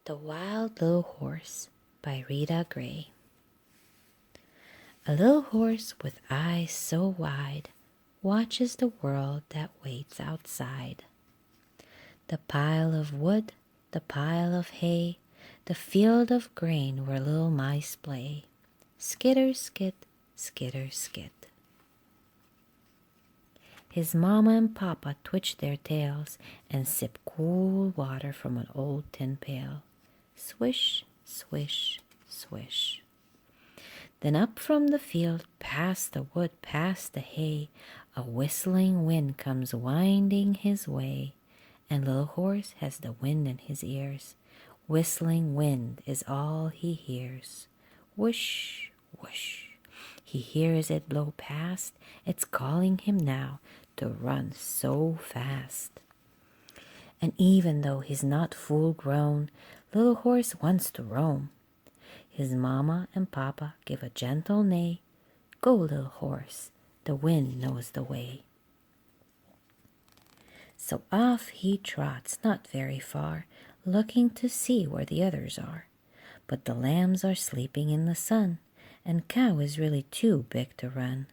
The Wild Little Horse by Rita Gray. A little horse with eyes so wide watches the world that waits outside. The pile of wood, the pile of hay, the field of grain where little mice play. Skitter, skit, skitter, skit. His mama and papa twitch their tails and sip cool water from an old tin pail. Swish, swish, swish. Then up from the field, past the wood, past the hay, a whistling wind comes winding his way, and little horse has the wind in his ears. Whistling wind is all he hears. Whoosh, whoosh. He hears it blow past. It's calling him now to run so fast. And even though he's not full grown, little horse wants to roam. His mama and papa give a gentle neigh. Go, little horse, the wind knows the way. So off he trots, not very far, looking to see where the others are. But the lambs are sleeping in the sun, and cow is really too big to run.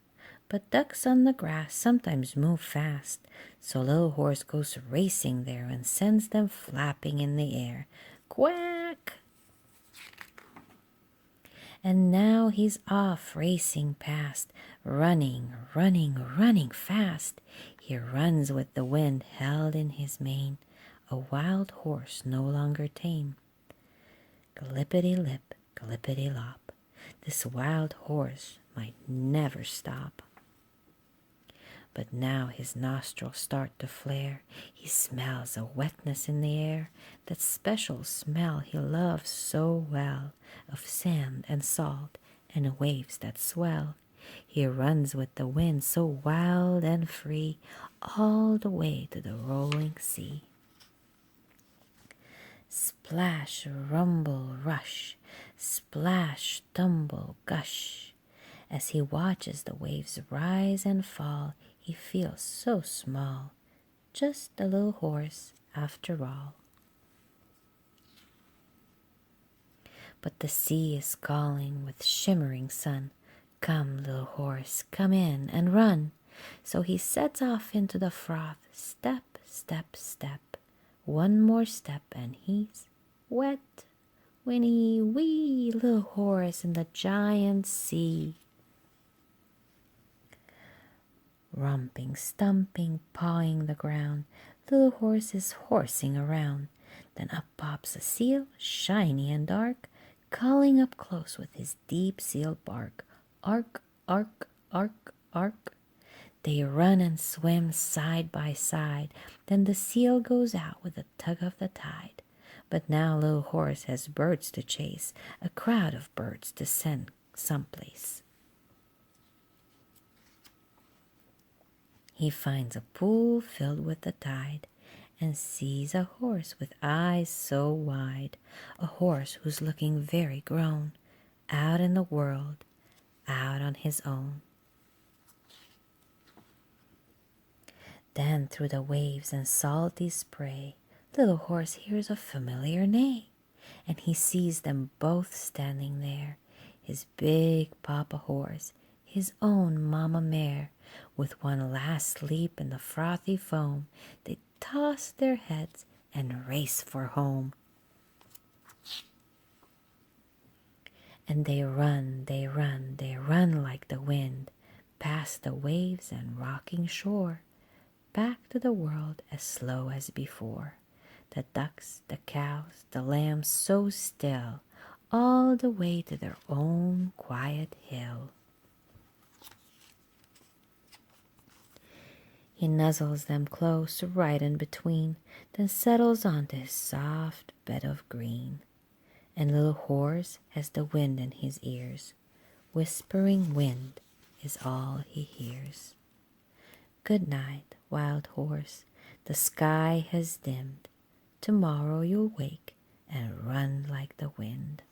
But ducks on the grass sometimes move fast, so little horse goes racing there and sends them flapping in the air. Quack! And now he's off racing past, running, running, running fast. He runs with the wind held in his mane, a wild horse no longer tame. Glippity-lip, glippity-lop, this wild horse might never stop. But now his nostrils start to flare. He smells a wetness in the air, that special smell he loves so well, of sand and salt and waves that swell. He runs with the wind so wild and free, all the way to the rolling sea. Splash, rumble, rush, splash, tumble, gush. As he watches the waves rise and fall, he feels so small, just a little horse after all. But the sea is calling with shimmering sun. Come, little horse, come in and run. So he sets off into the froth, step, step, step. One more step and he's wet. Whinny, wee, little horse in the giant sea. Rumping, stumping, pawing the ground, little horse is horsing around. Then up pops a seal, shiny and dark, calling up close with his deep seal bark. Ark, ark, ark, ark. They run and swim side by side. Then the seal goes out with a tug of the tide. But now little horse has birds to chase, a crowd of birds to send someplace. He finds a pool filled with the tide and sees a horse with eyes so wide, a horse who's looking very grown, out in the world, out on his own. Then through the waves and salty spray, little horse hears a familiar neigh, and he sees them both standing there, his big papa horse, his own mama mare. With one last leap in the frothy foam, they toss their heads and race for home. And they run, they run, they run like the wind, past the waves and rocking shore, back to the world as slow as before. The ducks, the cows, the lambs so still, all the way to their own quiet hill. He nuzzles them close, right in between, then settles onto his soft bed of green. And little horse has the wind in his ears. Whispering wind is all he hears. Good night, wild horse, the sky has dimmed. Tomorrow you'll wake and run like the wind.